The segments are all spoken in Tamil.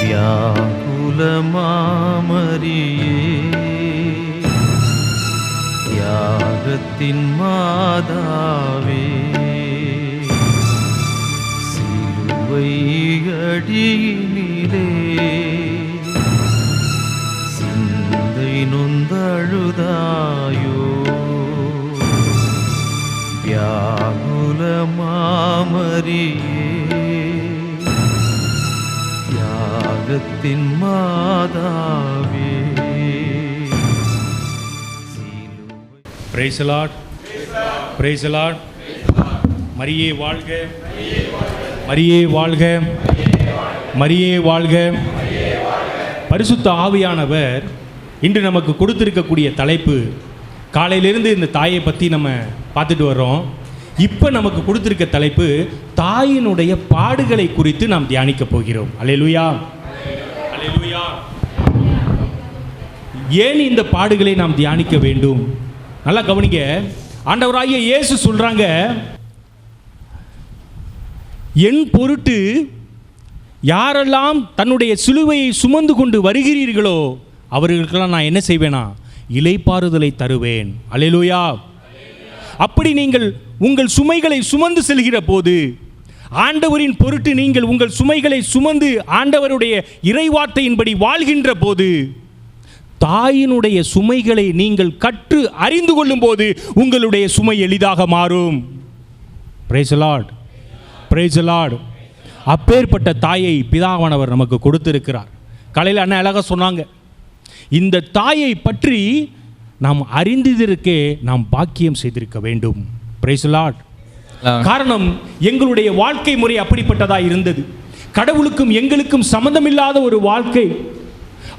வியாகுலமாமரியே தியாகத்தின் மாதாவே சிலுவை அடியினிலே சிந்தை நொந்தழுதாயோ வியாகுலமாமரியே தியாகத்தின் மாதாவே. Praise the Lord. Praise the Lord. மரியே வாழ்க, மரியே வாழ்க, மரியே வாழ்க. பரிசுத்த ஆவியானவர் இன்று நமக்கு கொடுத்திருக்கக்கூடிய தலைப்பு, காலையிலிருந்து இந்த தாயை பற்றி நம்ம பார்த்துட்டு வர்றோம். இப்போ நமக்கு கொடுத்திருக்க தலைப்பு தாயினுடைய பாடுகளை குறித்து நாம் தியானிக்க போகிறோம். அல்லேலூயா, அல்லேலூயா. ஏன் இந்த பாடுகளை நாம் தியானிக்க வேண்டும்? நல்லா கவனிங்க. ஆண்டவராகிய இயேசு சொல்றாங்க, என் பொருட்டு யாரெல்லாம் தன்னுடைய சிலுவையை சுமந்து கொண்டு வருகிறீர்களோ அவர்களுக்கெல்லாம் நான் என்ன செய்வேனா? இளைப்பாறுதலை தருவேன். அல்லேலூயா. அப்படி நீங்கள் உங்கள் சுமைகளை சுமந்து செல்கிற போது, ஆண்டவரின் பொருட்டு நீங்கள் உங்கள் சுமைகளை சுமந்து ஆண்டவருடைய இறைவார்த்தையின்படி வாழ்கின்ற போது, தாயினுடைய சுமைகளை நீங்கள் கற்று அறிந்து கொள்ளும் போது உங்களுடைய சுமை எளிதாக மாறும். Price the lord, praise the Lord. அப்பேற்பட்ட தாயை பிதாவானவர் நமக்கு கொடுத்திருக்கிறார். காலையில் அண்ணன் அழகாக சொன்னாங்க, இந்த தாயை பற்றி நாம் அறிந்ததற்கே நாம் பாக்கியம் செய்திருக்க வேண்டும். Price the lord. காரணம், எங்களுடைய வாழ்க்கை முறை அப்படிப்பட்டதாக இருந்தது. கடவுளுக்கும் எங்களுக்கும் சம்பந்தமில்லாத ஒரு வாழ்க்கை.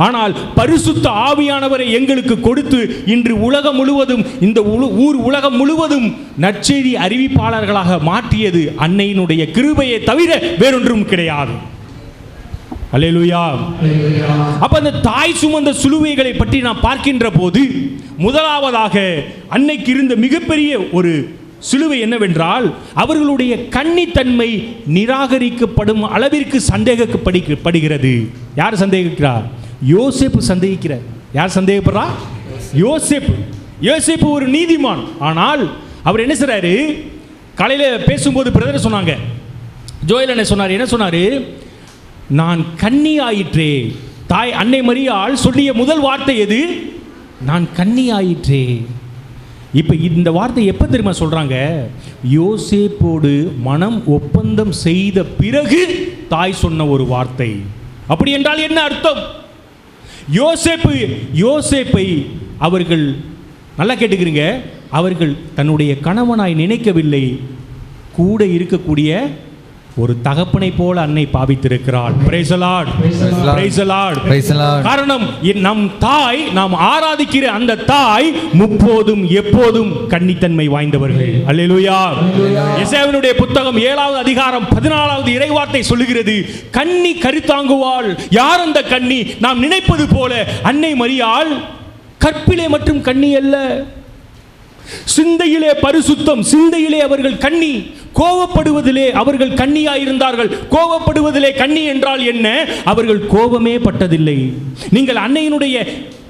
ஆனால் பரிசுத்த ஆவியானவரை எங்களுக்கு கொடுத்து இன்று உலகம் முழுவதும், இந்த உலகம் முழுவதும் நற்செய்தி அறிவிப்பாளர்களாக மாற்றியது அன்னையினுடைய கிருபையை தவிர வேறொன்றும் கிடையாது. அல்லேலூயா. அப்ப அந்த தாய் சுமந்த சிலுவைகளை பற்றி நாம் பார்க்கின்ற போது, முதலாவதாக அன்னைக்கு இருந்த மிகப்பெரிய ஒரு சிலுவை என்னவென்றால், அவர்களுடைய கன்னித்தன்மை நிராகரிக்கப்படும் அளவிற்கு சந்தேகப்படுகிறது. யார் சந்தேகிக்கிறார்? யோசேப்பு சந்தேகிக்கிறார். யார் சந்தேகப்படுறா? யோசேப்பு. யோசேப்பு ஒரு நீதிமான். ஆனால் அவர் என்ன செய்றாரு? காலையில் பேசும்போது பிரதர் சொன்னாங்க, ஜோயல் என்ன சொன்னார்? என்ன சொன்னார்? நான் கன்னி ஆயிற்றே. தாய் அன்னை மரியாள் சொல்லிய முதல் வார்த்தை எது? நான் கன்னி ஆயிற்றே. இப்போ இந்த வார்த்தை எப்போ தெரியுமா சொல்கிறாங்க? யோசேப்போடு மனம் ஒப்பந்தம் செய்த பிறகு தாய் சொன்ன ஒரு வார்த்தை. அப்படி என்றால் என்ன அர்த்தம்? யோசேப்பை அவர்கள், நல்லா கேட்டுக்கிறீங்க, அவர்கள் தன்னுடைய கணவனாய் நினைக்கவில்லை, கூட இருக்கக்கூடிய ஒரு தகப்பனை போல அன்னை பாவித்திருக்கிறாள். Praise the lord, praise the lord, praise the lord. காரணம், நம் தாய், நாம் ஆராதிக்கிற அந்த தாய் முப்போதும் எப்போதும் கன்னித்தன்மை வாய்ந்தவர்கள். அல்லேலூயா. எசாயாவினுடைய புத்தகம் 7வது அதிகாரம் 14வது இறைவார்த்தை சொல்லுகிறது, கன்னி கருத்தாங்குவாள். யார் அந்த கன்னி? நாம் நினைப்பது போல அன்னை மரியாள் கற்பிலே மற்றும் கன்னி அல்ல, சிந்தையிலே பரிசுத்தம். சிந்தையிலே அவர்கள் கன்னி. கோபப்படுவதிலே அவர்கள் கன்னியாயிருந்தார்கள். கோபப்படுவதிலே கன்னி என்றால் என்ன? அவர்கள் கோபமே பட்டதில்லை. நீங்கள் அன்னையினுடைய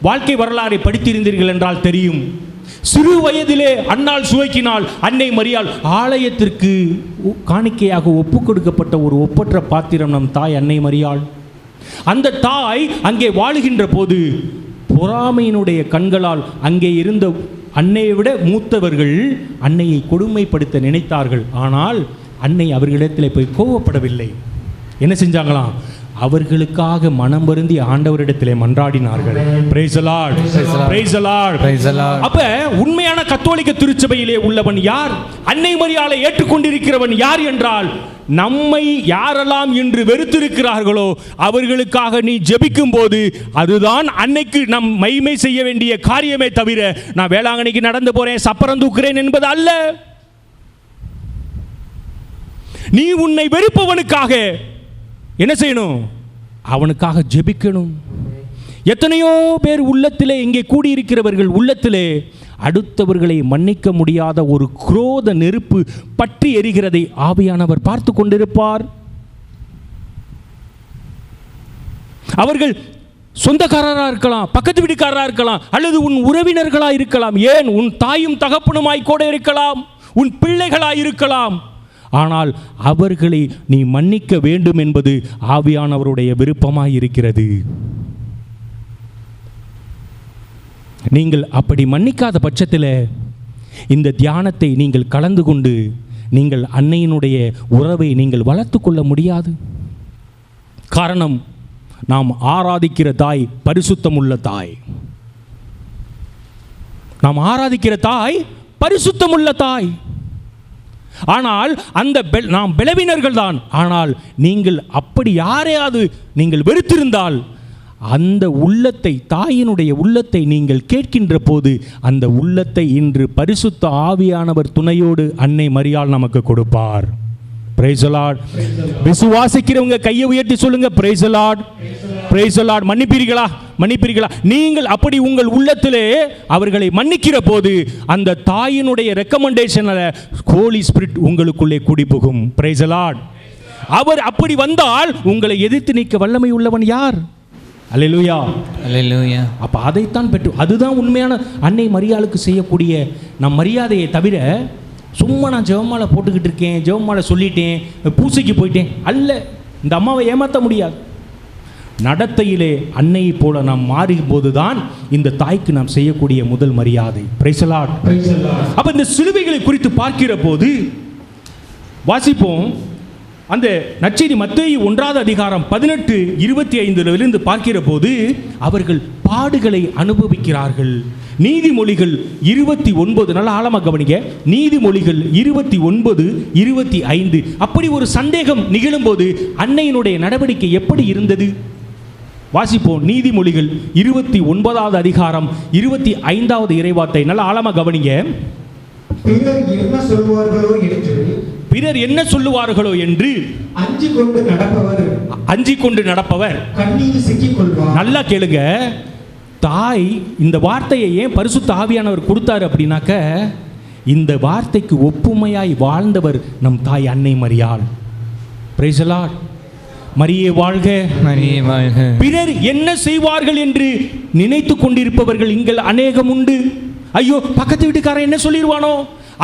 வாழ்க்கை வரலாறை படித்திருந்தீர்கள் என்றால் தெரியும். சிறு வயதிலே அன்னாள் சுவைக்கினாள். அன்னை மரியாள் ஆலயத்திற்கு காணிக்கையாக ஒப்பு கொடுக்கப்பட்ட ஒரு ஒப்பற்ற பாத்திரம் நம் தாய் அன்னை மரியாள். அந்த தாய் அங்கே வாழுகின்ற போது பொறாமையினுடைய கண்களால் அங்கே இருந்த அன்னையை விட மூத்தவர்கள் அன்னையை கொடுமைப்படுத்த நினைத்தார்கள். ஆனால் அன்னை அவர்களிடத்தில் போய் கோவப்படவில்லை. என்ன செஞ்சாங்களாம்? அவர்களுக்காக மனம் வருந்தி ஆண்டவரிடத்திலே மன்றாடினார்கள். Praise the lord, praise the lord, praise the lord. அப்ப உண்மையான கத்தோலிக்க திருச்சபையிலே உள்ளவன் யார்? அன்னை மரியாளை ஏற்றுக்கொண்டிருக்கிறவன் யார் என்றால், நம்மை யாரெல்லாம் இன்று வெறுத்திருக்கிறார்களோ அவர்களுக்காக நீ ஜெபிக்கும் போது அதுதான் அன்னைக்கு நம் மகிமை செய்ய வேண்டிய காரியமே தவிர, நான் வேளாங்கண்ணிக்கு நடந்து போறேன், சப்பரம் தூக்குறேன் என்பது அல்ல. நீ உன்னை வெறுப்பவனுக்காக என்ன செய்யணும்? அவனுக்காக ஜெபிக்கணும். எத்தனையோ பேர் உள்ளத்திலே, இங்கே கூடியிருக்கிறவர்கள் உள்ளத்திலே அடுத்தவர்களை மன்னிக்க முடியாத ஒரு குரோத நெருப்பு பற்றி எரிகிறதை ஆவியானவர் பார்த்து கொண்டிருப்பார். அவர்கள் சொந்தக்காரராக இருக்கலாம், பக்கத்து வீட்டுக்காரராக இருக்கலாம், அல்லது உன் உறவினர்களாக இருக்கலாம், ஏன் உன் தாயும் தகப்பனுமாய் கூட இருக்கலாம், உன் பிள்ளைகளாய் இருக்கலாம். ஆனால் அவர்களை நீ மன்னிக்க வேண்டும் என்பது ஆவியானவருடைய விருப்பமாய் இருக்கிறது. நீங்கள் அப்படி மன்னிக்காத பட்சத்தில் இந்த தியானத்தை நீங்கள் கலந்து கொண்டு நீங்கள் அன்னையினுடைய உறவை நீங்கள் வளர்த்து கொள்ள முடியாது. காரணம், நாம் ஆராதிக்கிற தாய் பரிசுத்தமுள்ள தாய். நாம் ஆராதிக்கிற தாய் பரிசுத்தமுள்ள தாய். ஆனால் அந்த நாம் பலவீனர்கள் தான். ஆனால் நீங்கள் அப்படி யாரையாவது நீங்கள் வெறுத்திருந்தால் அந்த உள்ளத்தை, தாயினுடைய உள்ளத்தை நீங்கள் கேட்கின்ற போது அந்த உள்ளத்தை இன்று பரிசுத்த ஆவியானவர் துணையோடு அன்னை மரியாள் நமக்கு கொடுப்பார். Price the Lord. விசுவாசிக்கிறவங்க கையை உயர்த்தி சொல்லுங்க, praise the lord, praise the lord. மன்னிப்பீர்களா? மன்னிப்பீர்களா? நீங்கள் அப்படி உங்கள் உள்ளத்திலே அவர்களை மன்னிக்கிற போது அந்த தாயினுடைய ரெக்கமெண்டேஷனில் ஹோலி ஸ்பிரிட் உங்களுக்குள்ளே குடிபுகும். Price the Lord. அவர் அப்படி வந்தால் உங்களை எதிர்த்து நிற்க வல்லமை உள்ளவன் யார்? அல்லேலூயா, அல்லேலூயா. அப்போ அதைத்தான் பெற்று, அதுதான் உண்மையான அன்னை மரியாளுக்கு செய்யக்கூடிய நம் மரியாதையை தவிர சும்மா நான் ஜெபமாலை போட்டுக்கிட்டு இருக்கேன், ஜெபமாலை சொல்லிட்டேன், பூசைக்கு போயிட்டேன் அல்ல. இந்த அம்மாவை ஏமாற்ற முடியாது. நடத்தையிலே அன்னையை போல நாம் மாறும் போதுதான் இந்த தாய்க்கு நாம் செய்யக்கூடிய முதல் மரியாதை. Price the Lord. அப்போ இந்த சிலுவைகளை குறித்து பார்க்கிற போது வாசிப்போம். அந்த நற்செய்தி மத்தேயு 1வது அதிகாரம் 18:25 பார்க்கிற போது அவர்கள் பாடுகளை அனுபவிக்கிறார்கள். நீதிமொழிகள் 29, நல்ல ஆழமாக கவனிங்க, நீதிமொழிகள் 29:25 அப்படி ஒரு சந்தேகம் நிகழும்போது அன்னையினுடைய நடவடிக்கை எப்படி இருந்தது? வாசிப்போம். நீதிமொழிகள் 29வது அதிகாரம் 25வது இறைவார்த்தை, நல்ல ஆழமாக கவனிங்க. பிறர் என்ன சொல்லுவார்களோ என்று அஞ்சிக் கொண்டு நடப்பவர் கண்ணீரில் சிக்கிக் கொள்வார். நல்லா கேளுங்க. தாய் இந்த வார்த்தையை ஏன் பரிசுத்த ஆவியானவர் கொடுத்தாரு அப்படின்னாக்க, இந்த வார்த்தைக்கு ஒப்புமையாய் வாழ்ந்தவர் நம் தாய் அன்னை மரியாள். Price the Lord. மரியே வாழ்க, மரியே வாழ்க. பிறர் என்ன செய்வார்கள் என்று நினைத்து கொண்டிருப்பவர்கள் இங்கே அநேகம் உண்டு. ஐயோ, பக்கத்து வீட்டுக்காரன் என்ன சொல்லிடுவானோ,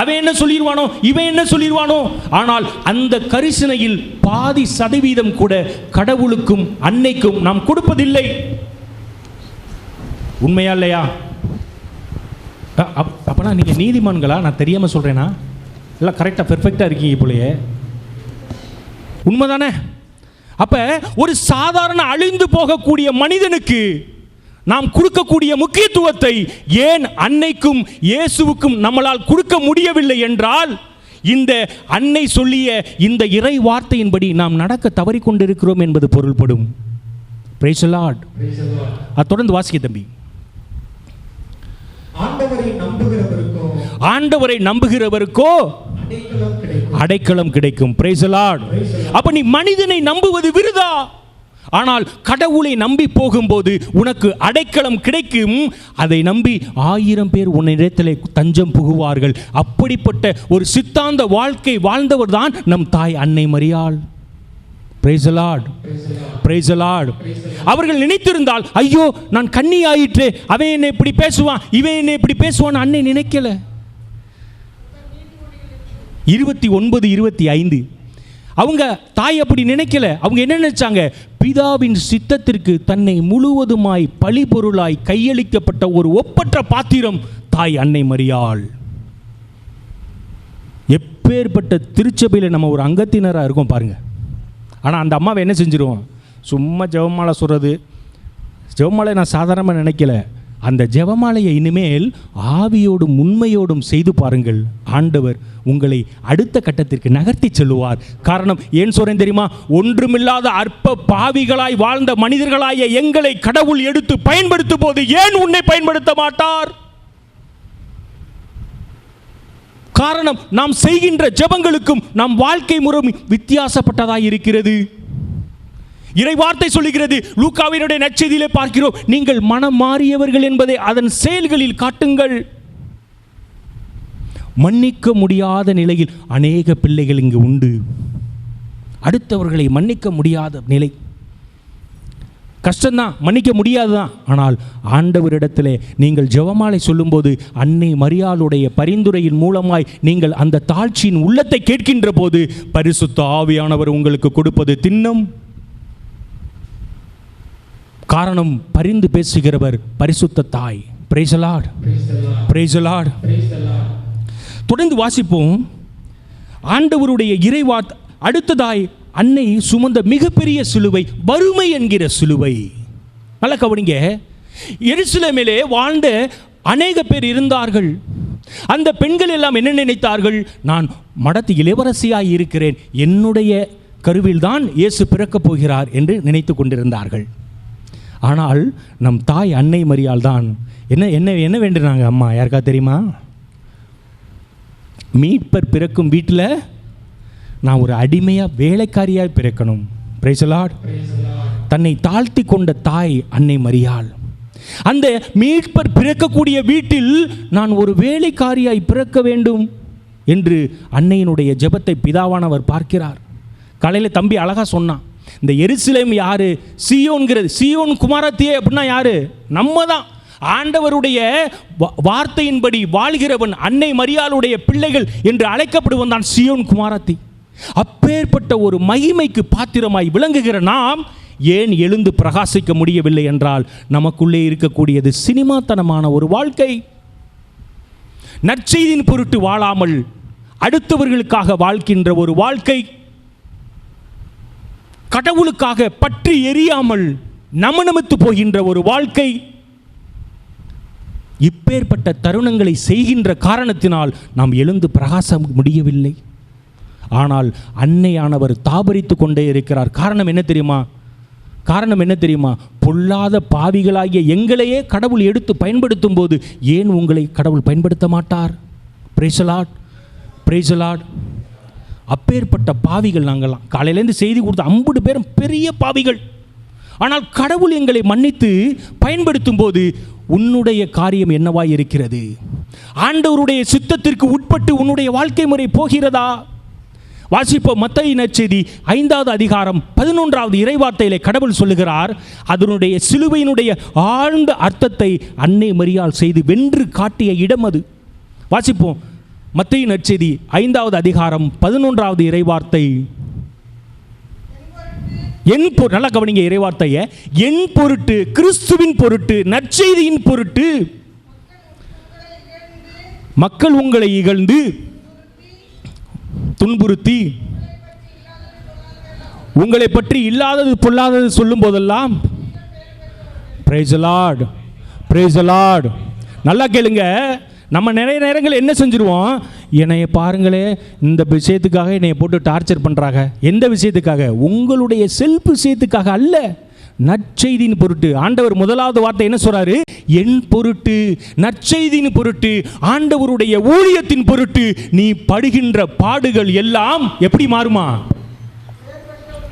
அவன் என்ன சொல்லிடுவானோ, இவன் என்ன சொல்லிடுவானோ. ஆனால் அந்த கரிசனையில் பாதி சதவீதம் கூட கடவுளுக்கும் அன்னைக்கும் நாம் கொடுப்பதில்லை. உண்மையா இல்லையா? அப்பனா நீங்க நீதிமான்களா? நான் தெரியாம சொல்றேனா? இல்லை, கரெக்டா பெர்ஃபெக்டா இருக்கீங்க போலயே. உண்மைதானே? அப்ப ஒரு சாதாரண அழிந்து போகக்கூடிய மனிதனுக்கு நாம் கொடுக்கக்கூடிய முக்கியத்துவத்தை ஏன் அன்னைக்கும் இயேசுவுக்கும் நம்மளால் கொடுக்க முடியவில்லை என்றால், இந்த அன்னை சொல்லிய இந்த இறை வார்த்தையின்படி நாம் நடக்க தவறிக்கொண்டிருக்கிறோம் என்பது பொருள்படும். Price the Lord. தொடர்ந்து வாசிக்க தம்பி. ஆண்டவரை நம்புகிறவருக்கோ அடைக்கலம் கிடைக்கும். Price the lord. அப்ப நீ மனிதனை நம்புவது விருதா. ஆனால் கடவுளை நம்பி போகும்போது உனக்கு அடைக்கலம் கிடைக்கும். அதை நம்பி 1000 பேர் உன்னிடத்திலே தஞ்சம் புகுவார்கள். அப்படிப்பட்ட ஒரு சித்தாந்த வாழ்க்கை வாழ்ந்தவர் தான் நம் தாய் அன்னை மரியாள். Price the lord, praise the Lord. அவர்கள் நினைத்திருந்தால், ஐயோ நான் கன்னி ஆயிற்று, அவன் என்னை இப்படி பேசுவான், இவன் என்னை இப்படி பேசுவான், அன்னை நினைக்கல. 29:25 அவங்க தாய் அப்படி நினைக்கல. அவங்க என்ன நினைச்சாங்க? பிதாவின் சித்தத்திற்கு தன்னை முழுவதுமாய் பழிபொருளாய் கையளிக்கப்பட்ட ஒரு ஒப்பற்ற பாத்திரம் தாய் அன்னை மரியாள். எப்பேற்பட்ட திருச்சபையில் நம்ம ஒரு அங்கத்தினராக இருக்கோம் பாருங்க. ஆனால் அந்த அம்மாவை என்ன செஞ்சிருவோம்? சும்மா ஜெபமாலை சொல்கிறது. ஜெபமாலை நான் சாதாரணமாக நினைக்கல. அந்த ஜெபமாலையை இனிமேல் ஆவியோடும் உண்மையோடும் செய்து பாருங்கள். ஆண்டவர் உங்களை அடுத்த கட்டத்திற்கு நகர்த்தி செல்லுவார். காரணம் ஏன் சொல்றேன் தெரியுமா? ஒன்றுமில்லாத அற்ப பாவிகளாய் வாழ்ந்த மனிதர்களாய எங்களை கடவுள் எடுத்து பயன்படுத்தும் போது ஏன் உன்னை பயன்படுத்த மாட்டார்? காரணம், நாம் செய்கின்ற ஜெபங்களுக்கும் நம் வாழ்க்கை முறை வித்தியாசப்பட்டதாய் இருக்கிறது. இறை வார்த்தை சொல்லுகிறது, லூக்காவினுடைய நற்செய்தியிலே பார்க்கிறோம், நீங்கள் மனம் மாறியவர்கள் என்பதை அதன் செயல்களில் காட்டுங்கள். மன்னிக்க முடியாத நிலையில் அநேக பிள்ளைகள் இங்கு உண்டு. அடுத்தவர்களை மன்னிக்க முடியாத நிலை. கஷ்டம்தான், மன்னிக்க முடியாதுதான். ஆனால் ஆண்டவரிடத்திலே நீங்கள் ஜெபமாலை சொல்லும்போது அன்னை மரியாளுடைய பரிந்துரையின் மூலமாய் நீங்கள் அந்த தாழ்ச்சியின் உள்ளத்தை கேட்கின்ற போது பரிசுத்த ஆவியானவர் உங்களுக்கு கொடுப்பது திண்ணம். காரணம், பரிந்து பேசுகிறவர் பரிசுத்த தாய். Price the lord, praise the Lord. தொடர்ந்து வாசிப்போம். ஆண்டவருடைய இறைவார்த்தை அடுத்ததாய் அன்னை சுமந்த மிகப்பெரிய சிலுவை, வறுமை என்கிற சிலுவை. நல்ல கவனிங்க. எருசலேமிலே வாழ்ந்த அநேக பேர் இருந்தார்கள். அந்த பெண்கள் எல்லாம் என்ன நினைத்தார்கள்? நான் மடத்து இளவரசியாய் இருக்கிறேன், என்னுடைய கருவில்தான் இயேசு பிறக்கப் போகிறார் என்று நினைத்து கொண்டிருந்தார்கள். ஆனால் நம் தாய் அன்னை மரியாள் தான் என்ன என்ன என்ன வேண்டுனாங்க? அம்மா, யாருக்கா தெரியுமா? மீட்பர் பிறக்கும் வீட்டில் நான் ஒரு அடிமையாக வேலைக்காரியாய் பிறக்கணும். Price the Lord. தன்னை தாழ்த்தி கொண்ட தாய் அன்னை மரியாள். அந்த மீட்பர் பிறக்கக்கூடிய வீட்டில் நான் ஒரு வேலைக்காரியாய் பிறக்க வேண்டும் என்று அன்னையினுடைய ஜெபத்தை பிதாவானவர் பார்க்கிறார். காலையில் தம்பி அழகா சொன்னான், இந்த எருசலேம் யாரு? சீயோன்கிறது. சீயோன் குமாரத்தியே அப்படின்னா யாரு? நம்ம தான். ஆண்டவருடைய வார்த்தையின்படி வாழ்கிறவன், அன்னை மரியாளுடைய பிள்ளைகள் என்று அழைக்கப்படுவன் தான் சீயோன் குமாரத்தி. அப்பேற்பட்ட ஒரு மகிமைக்கு பாத்திரமாய் விளங்குகிற நாம் ஏன் எழுந்து பிரகாசிக்க முடியவில்லை என்றால், நமக்குள்ளே இருக்கக்கூடியது சினிமாத்தனமான ஒரு வாழ்க்கை. நற்செய்தியின் பொருட்டு வாழாமல் அடுத்தவர்களுக்காக வாழ்கின்ற ஒரு வாழ்க்கை, கடவுளுக்காக பற்றி எரியாமல் நமனமித்து போகின்ற ஒரு வாழ்க்கை. இப்பேற்பட்ட தருணங்களை செய்கின்ற காரணத்தினால் நாம் எழுந்து பிரகாச முடியவில்லை. ஆனால் அன்னையானவர் தாபரித்து கொண்டே இருக்கிறார். காரணம் என்ன தெரியுமா? காரணம் என்ன தெரியுமா? பொல்லாத பாவிகளாகிய எங்களையே கடவுள் எடுத்து பயன்படுத்தும் போது ஏன் உங்களை கடவுள் பயன்படுத்த மாட்டார்? Price the lord, praise the Lord. அப்பேற்பட்ட பாவிகள் நாங்கள்லாம். காலையிலேருந்து செய்தி கொடுத்த 50 பேரும் பெரிய பாவிகள். ஆனால் கடவுள் எங்களை மன்னித்து பயன்படுத்தும் போது உன்னுடைய காரியம் என்னவாய் இருக்கிறது? ஆண்டவருடைய சித்தத்திற்கு உட்பட்டு உன்னுடைய வாழ்க்கை முறை போகிறதா? வாசிப்போம். மத்தேயு நற்செய்தி 5வது அதிகாரம் 11வது இறைவார்த்தையிலே கடவுள் சொல்லுகிறார், அதனுடைய சிலுவையினுடைய ஆழ்ந்த அர்த்தத்தை அன்னை மரியாள் செய்து வென்று காட்டிய இடம் அது. வாசிப்போம். மத்தேயு நற்செய்தி 5வது அதிகாரம் 11வது இறைவார்த்தை. நல்லா கவனிங்க இறைவார்த்தையை. என் பொருட்டு, கிறிஸ்துவின் பொருட்டு, நற்செய்தியின் பொருட்டு மக்கள் உங்களை இகழ்ந்து துன்புறுத்தி உங்களை பற்றி இல்லாதது பொல்லாதது சொல்லும் போதெல்லாம், price the lord, praise the Lord. நல்லா கேளுங்க. நம்ம நிறைய நேரங்கள் என்ன செஞ்சுருவோம்? என்னைய பாருங்களே, இந்த விஷயத்துக்காக என்னைய போட்டு டார்ச்சர் பண்ணுறாங்க. எந்த விஷயத்துக்காக? உங்களுடைய செல்ஃப் விஷயத்துக்காக அல்ல, நற்செய்தியின் பொருட்டு. ஆண்டவர் முதலாவது வார்த்தை என்ன சொல்றாரு? என் பொருட்டு, நற்செய்தியின் பொருட்டு, ஆண்டவருடைய ஊழியத்தின் பொருட்டு நீ படுகின்ற பாடுகள் எல்லாம் எப்படி மாறுமா?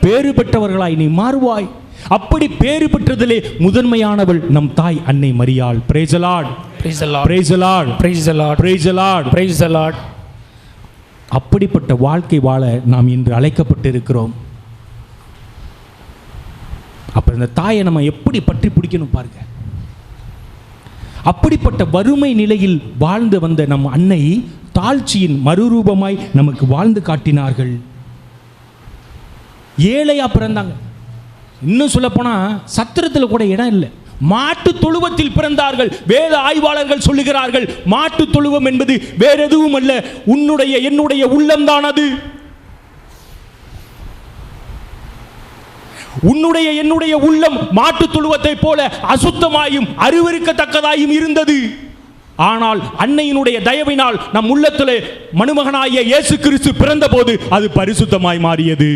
பேறு பெற்றவர்களாய் நீ மாறுவாய். அப்படி பேறு பெற்றதிலே முதன்மையானவள் நம் தாய் அன்னை மரியாள். Price the lord, praise the lord, praise the lord, praise the lord, praise the lord, praise the Lord. அப்படிப்பட்ட வாழ்க்கை வாழ நாம் இன்று அழைக்கப்பட்டிருக்கிறோம். அப்ப இந்த தாயை நம்ம எப்படி பற்றி பிடிக்கணும் பாருங்க. அப்படிப்பட்ட வறுமை நிலையில் வாழ்ந்து வந்த நம் அன்னை தாழ்ச்சியின் மறுரூபமாய் நமக்கு வாழ்ந்து காட்டினார்கள். ஏழையா பிறந்தாங்க. இன்னும் சொல்ல போனா சத்திரத்தில் கூட இடம் இல்லை. மாட்டு தொழுவத்தில் பிறந்தார்கள். வேத ஆய்வாளர்கள் சொல்லுகிறார்கள், மாட்டு தொழுவம் என்பது வேற எதுவும் அல்ல, உன்னுடைய என்னுடைய உள்ளம்தான் அது. உன்னுடைய என்னுடைய உள்ளம் மாட்டு தொழுவத்தை போல அசுத்தமாயும் அருவருக்கத்தக்கதாயும் இருந்தது. ஆனால் அன்னையினுடைய தயவினால் நம் உள்ளத்திலே மனுமகனாகிய இயேசு கிறிஸ்து பிறந்த போது அது பரிசுத்தமாய் மாறியது.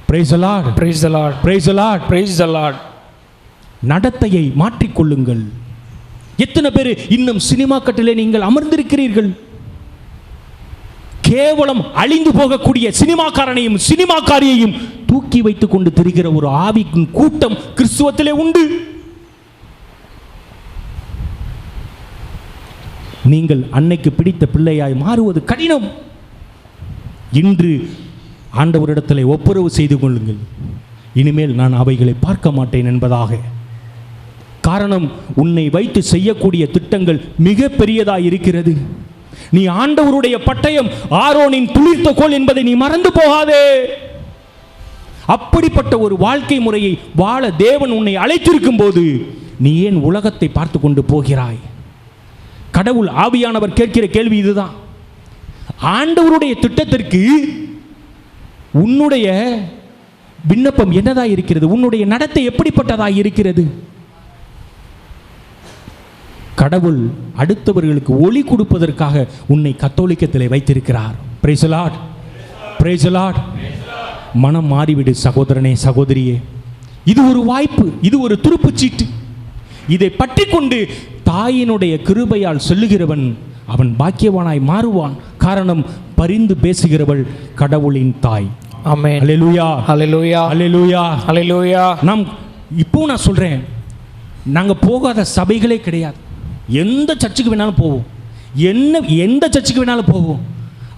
Praise the Lord, praise the Lord, praise the Lord, praise the Lord. நடத்தையை மாற்றிக்கொள்ளுங்கள். எத்தனை பேர் இன்னும் சினிமா கட்டிலே நீங்கள் அமர்ந்திருக்கிறீர்கள்? கேவலம் அழிந்து போகக்கூடிய சினிமாக்காரனையும் சினிமாக்காரியையும் தூக்கி வைத்துக் கொண்டு திரிகிற ஒரு ஆவியின் கூட்டம் கிறிஸ்துவத்திலே உண்டு. நீங்கள் அன்னைக்கு பிடித்த பிள்ளையாய் மாறுவது கடினம். இன்று ஆண்டவரிடத்தில் ஒப்புரவு செய்து கொள்ளுங்கள். இனிமேல் நான் அவைகளை பார்க்க மாட்டேன் என்பதாக. காரணம், உன்னை வைத்து செய்யக்கூடிய திட்டங்கள் மிக பெரியதாக இருக்கிறது. நீ ஆண்டவருடைய பட்டயம் ஆரோனின் துளிர்த்த கோல் என்பதை நீ மறந்து போகாதே. அப்படிப்பட்ட ஒரு வாழ்க்கை முறையை வாழ தேவன் உன்னை அழைத்திருக்கும் போது நீ ஏன் உலகத்தை பார்த்து கொண்டு போகிறாய்? கடவுள் ஆவியானவர் கேட்கிற கேள்வி இதுதான். ஆண்டவருடைய திட்டத்திற்கு உன்னுடைய விண்ணப்பம் என்னதாக இருக்கிறது? உன்னுடைய நடத்தை எப்படிப்பட்டதாக இருக்கிறது? கடவுள் அடுத்தவர்களுக்கு ஒளி கொடுப்பதற்காக உன்னை கத்தோலிக்கத்திலே வைத்திருக்கிறார். Price the lord, praise the Lord. மனம் மாறிவிடு சகோதரனே, சகோதரியே. இது ஒரு வாய்ப்பு, இது ஒரு துருப்புச் சீட்டு. இதை பற்றி கொண்டு தாயினுடைய கிருபையால் சொல்லுகிறவன் அவன் பாக்கியவானாய் மாறுவான். காரணம், பரிந்து பேசுகிறவள் கடவுளின் தாய். ஆமென். அல்லேலூயா, ஹல்லேலூயா, அல்லேலூயா, ஹல்லேலூயா. நான் சொல்றேன், நாங்க போகாத சபைகளே கிடையாது. எந்த சர்ச்சுக்கு வேணாலும் போவோம், எந்த சர்ச்சுக்கு வேணாலும் போவோம்,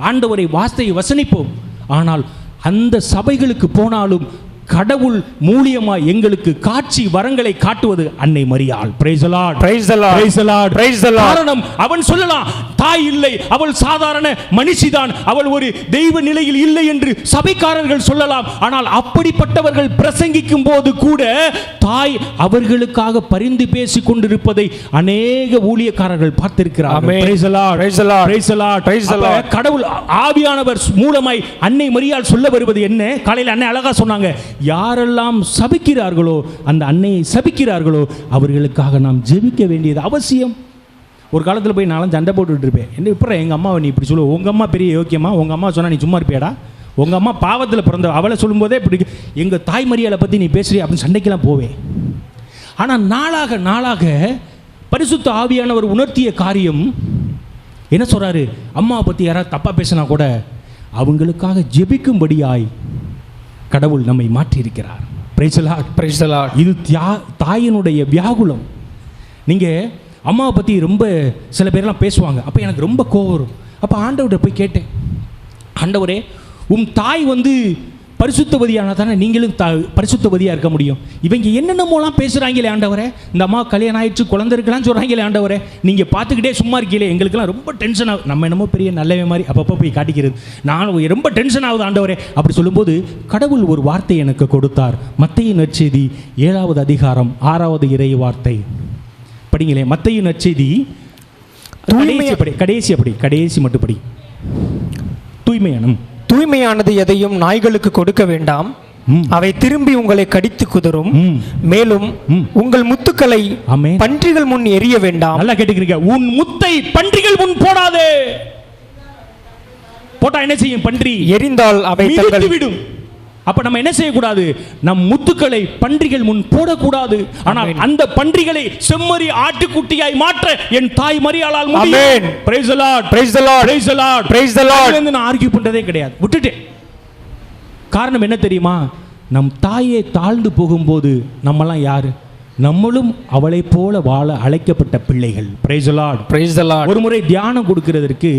ஆண்டவரை வார்த்தையை வசனிப்போம். ஆனால் அந்த சபைகளுக்கு போனாலும் கடவுள் மூலியமாய் எங்களுக்கு காட்சி வரங்களை காட்டுவது அன்னை மரியாள். Price the lord, praise the lord, praise the lord, praise the lord. காரணம், அவன் சொல்லலாம், தாய் இல்லை, அவள் சாதாரண மனுஷிதான், அவள் ஒரு தெய்வ நிலையில் இல்லை என்று சபைக்காரர்கள் சொல்லலாம். ஆனால் அப்படிப்பட்டவர்கள் பிரசங்கிக்கும் போது கூட தாய் அவர்களுக்காக பரிந்து பேசிக் கொண்டிருப்பதை அநேக ஊழியக்காரர்கள் பார்த்திருக்கிறார்கள். Praise the lord, praise the lord, praise the lord, praise the lord. கடவுள் ஆவியானவர் மூலமாய் அன்னை மரியாள் சொல்ல வருவது என்ன? காலையில் அன்னை அழகா சொன்னாங்க, யாரெல்லாம் சபிக்கிறார்களோ, அந்த அன்னையை சபிக்கிறார்களோ அவர்களுக்காக நாம் ஜெபிக்க வேண்டியது அவசியம். ஒரு காலத்தில் போய் நானும் சண்டை போட்டுட்டு இருப்பேன். என்ன இப்போ எங்கள் அம்மாவை நீ இப்படி சொல்லுவோம், உங்கள் அம்மா பெரிய யோக்கியமா, உங்கள் அம்மா சொன்னால் நீ சும்மா இருப்பியாடா, உங்கள் அம்மா பாவத்தில் பிறந்த அவளை சொல்லும்போதே இப்படி எங்கள் தாய் மரியாதை பற்றி நீ பேசுறிய அப்படின்னு சண்டைக்கெல்லாம் போவேன். ஆனால் நாளாக நாளாக பரிசுத்த ஆவியானவர் உணர்த்திய காரியம் என்ன சொல்கிறாரு? அம்மாவை பற்றி யாராவது தப்பாக பேசினா கூட அவங்களுக்காக ஜெபிக்கும்படியாய் கடவுள் நம்மை மாற்றியிருக்கிறார். Praise the lord, praise the lord. இது தாயினுடைய வியாகுலம். நீங்கள் அம்மாவை பற்றி ரொம்ப சில பேர்லாம் பேசுவாங்க. அப்போ எனக்கு ரொம்ப கோவம் வரும். அப்போ ஆண்டவர்கிட்ட போய் கேட்டேன், ஆண்டவரே, தாய் பரிசுத்தவதியான தானே நீங்களும் பரிசுத்தவதியாக இருக்க முடியும். இவங்க என்னென்னமோலாம் பேசுகிறாங்களே ஆண்டவரே, இந்த அம்மா கல்யாணம் ஆயிடுச்சு, குழந்தை இருக்கலாம்னு சொல்கிறாங்களே ஆண்டவரே, நீங்கள் பார்த்துக்கிட்டே சும்மா இருக்கீங்களே, எங்களுக்கெல்லாம் ரொம்ப டென்ஷன் ஆகுது. நம்ம என்னமோ பெரிய நல்லவே மாதிரி அப்பப்போ போய் காட்டிக்கிறது. நான் ரொம்ப டென்ஷன் ஆகுது ஆண்டவரே அப்படி சொல்லும்போது கடவுள் ஒரு வார்த்தை எனக்கு கொடுத்தார். மத்தேயு நற்செய்தி 7வது அதிகாரம் 6வது இறை வார்த்தை படிங்களே. மத்தேயு நற்செய்தி கடைசி மட்டும் படி. தூய்மையானது எதையும் நாய்களுக்கு கொடுக்க வேண்டாம், அவை திரும்பி உங்களை கடித்து குதறும். மேலும் உங்கள் முத்துக்களை பன்றிகள் முன் எறிய வேண்டாம். நல்லா கேட்டுக்கிறீங்க, உன் முத்தை பன்றிகள் முன் போடாதே. போட்டா என்ன செய்யும்? பன்றி எரிந்தால் அவை தங்கள் விடும். அப்ப நம்ம என்ன செய்யக்கூடாது? நம் முத்துக்களை பன்றிகள் முன் போடக்கூடாது. ஆனால் அந்த பன்றிகளை செம்மறி ஆட்டுக்குட்டியாய் மாற்ற என் தாய் மரியாளால் முடியும். Price the lord, praise the lord, praise the lord, praise the Lord. நான் ஆர்கியூ பண்றதே கிடையாது, விட்டுட்டேன். காரணம் என்ன தெரியுமா? நம் தாயை தாழ்ந்து போகும்போது நம்மலாம் யாரு? நம்மளும் அவளை போல வாழ அழைக்கப்பட்ட பிள்ளைகள். Price the lord, praise the Lord. ஒரு முறை தியானம் கொடுக்கிறதுக்கு,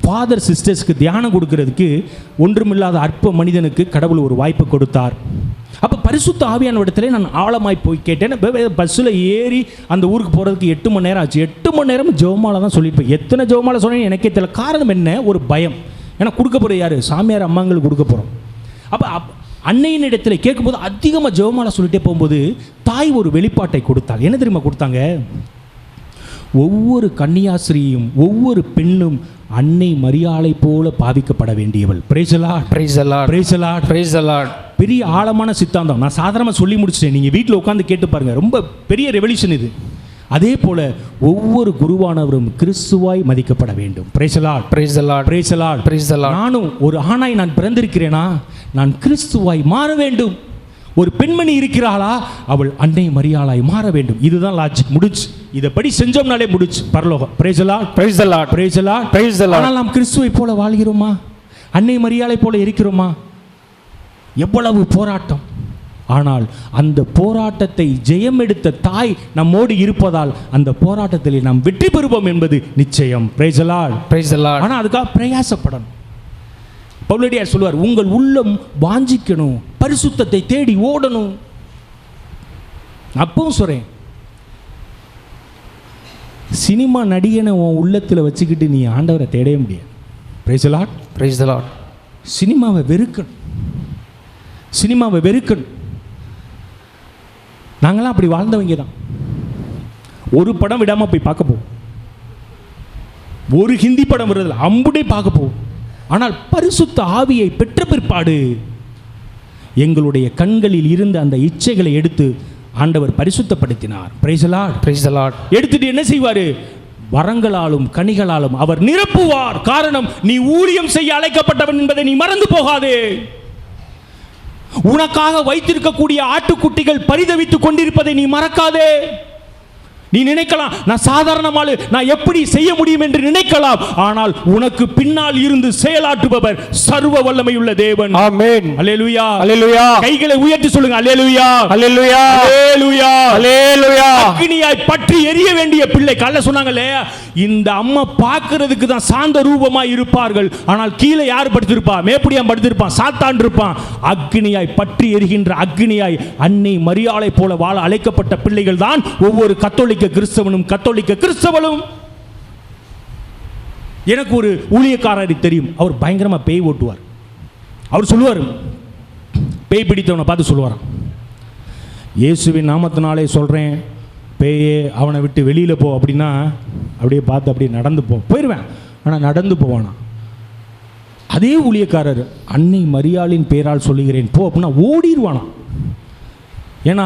ஃபாதர் சிஸ்டர்ஸ்க்கு தியானம் கொடுக்கிறதுக்கு ஒன்றுமில்லாத அற்ப மனிதனுக்கு கடவுள் ஒரு வாய்ப்பு கொடுத்தார். அப்போ பரிசுத்த ஆவியான இடத்துல நான் ஆழமாய் போய் கேட்டேன். பஸ்ஸில் ஏறி அந்த ஊருக்கு போகிறதுக்கு 8 மணி நேரம் ஆச்சு. 8 மணி நேரம் ஜெபமாலை தான் சொல்லியிருப்பேன். எத்தனை ஜெபமாலை சொன்னேன்னு எனக்கே தெரியல. காரணம் என்ன? ஒரு பயம். ஏன்னா கொடுக்க போகிற யார்? சாமியார் அம்மாங்களுக்கு கொடுக்க போகிறோம். அப்போ அன்னையின் இடத்துல கேட்கும்போது அதிகமாக ஜெபமாலை சொல்லிட்டே போகும்போது தாய் ஒரு வெளிப்பாட்டை கொடுத்தாள். என்ன தெரியுமா கொடுத்தாங்க? ஒவ்வொரு கன்னியாஸ்திரியும் ஒவ்வொரு பெண்ணும் அன்னை மரியாளை போல பாவிக்கப்பட வேண்டியவள். Praise the lord, praise the lord, praise the lord, praise the lord. பெரிய ஆழமான சித்தாந்தம். நான் சாதாரணமாக சொல்லி முடிச்சிட்டேன். நீங்கள் வீட்டில் உட்காந்து கேட்டு பாருங்க. ரொம்ப பெரிய ரெவல்யூஷன் இது. அதே போல ஒவ்வொரு குருவானவரும் கிறிஸ்துவாய் மதிக்கப்பட வேண்டும். Price the lord, praise the lord, praise the lord, praise the Lord. நானும் ஒரு ஆணாய் நான் பிறந்திருக்கிறேனா, நான் கிறிஸ்துவாய் மாற வேண்டும். ஒரு பெண்மணி இருக்கிறாளா, அவள் அன்னை மரியாளாய் மாற வேண்டும். இதுதான் லாஜிக். முடிச்சு இதை படி செஞ்சோம்னாலே முடிச்சு பரலோகம். Price the lord, praise the lord, praise the lord, praise the Lord. ஆனால் நாம் கிறிஸ்துவை போல வாழ்கிறோமா? அன்னை மரியாளை போல இருக்கிறோமா? எவ்வளவு போராட்டம். ஆனால் அந்த போராட்டத்தை ஜெயம் எடுத்த தாய் நம்மோடு இருப்பதால் அந்த போராட்டத்தில் நாம் வெற்றி பெறுவோம் என்பது நிச்சயம். Price the lord, praise the Lord. ஆனால் அதுக்காக பிரயாசப்படணும். பவுலடியார் சொல்வார், உங்கள் உள்ளம் வாஞ்சிக்கணும், பரிசுத்தத்தை தேடி ஓடணும். அப்பவும் சொல்றேன், சினிமா நடிகனை உன் உள்ளத்தில் வச்சுக்கிட்டு நீ ஆண்டவரை தேடவே முடியாது. Price the lord, praise the Lord. சினிமாவை வெறுக்கணும், சினிமாவை வெறுக்கணும். நாங்களாம் அப்படி வாழ்ந்தவங்க தான். ஒரு படம் விடாமல் போய் பார்க்க போவோம், ஒரு ஹிந்தி படம் வருது அம்புடே பார்க்க போவோம். ஆனால் பரிசுத்த ஆவியை பெற்ற பிற்பாடு எங்களுடைய கண்களில் இருந்த அந்த இச்சைகளை எடுத்து ஆண்டவர் பரிசுத்தப்படுத்தினார். Praise the lord, praise the lord. எடுத்துட்டு என்ன செய்வாரு? வரங்களாலும் கனிகளாலும் அவர் நிரப்புவார். காரணம், நீ ஊழியம் செய்ய அழைக்கப்பட்டவன் என்பதை நீ மறந்து போகாதே. உனக்காக வைத்திருக்கக்கூடிய ஆட்டுக்குட்டிகள் பரிதவித்துக் கொண்டிருப்பதை நீ மறக்காதே. நீ நினைக்கலாம், நான் சாதாரணமாளு, நான் எப்படி செய்ய முடியும் என்று நினைக்கலாம். ஆனால் உனக்கு பின்னால் இருந்து செயலாற்றுபவர் சர்வ வல்லமையுள்ள தேவன். ஆமென். அல்லேலூயா, அல்லேலூயா. கைகளை உயர்த்தி சொல்லுங்க, அல்லேலூயா, அல்லேலூயா, அல்லேலூயா, அல்லேலூயா. அக்னியாய் பற்றி எரிய வேண்டிய பிள்ளை. காலைல சொன்னாங்களே, இந்த அம்மா பார்க்கிறதுக்கு தான் சாந்த ரூபமாய் இருப்பார்கள், ஆனால் கீழே யார் படுத்திருப்பா? மேப்படியான் படுத்திருப்பான், சாத்தான் இருப்பான். அக்னியாய் பற்றி எரிகின்ற அக்னியாய் அன்னை மரியாளை போல வாழ அழைக்கப்பட்ட பிள்ளைகள் தான் ஒவ்வொரு கத்தோலிக்க கிறிஸ்தவனும் கத்தோலிக்க கிறிஸ்தவனும். எனக்கு ஒரு ஊழியக்காரரை தெரியும், அவர் பயங்கரமா பேய் ஓட்டுவார். அவர் சொல்லுவார், பேய் பிடித்தவனை பார்த்து சொல்லுவாராம், இயேசுவின் நாமத்தினாலே சொல்றேன், பேயே அவனை விட்டு வெளியில போ அப்படின்னா அப்படியே பார்த்து அப்படியே நடந்து போயிடுவேன். ஆனால் நடந்து போவானா. அதே ஊழியக்காரர் அன்னை மரியாளின் பேரால் சொல்லுகிறேன் போ அப்படின்னா ஓடிடுவானா. ஏன்னா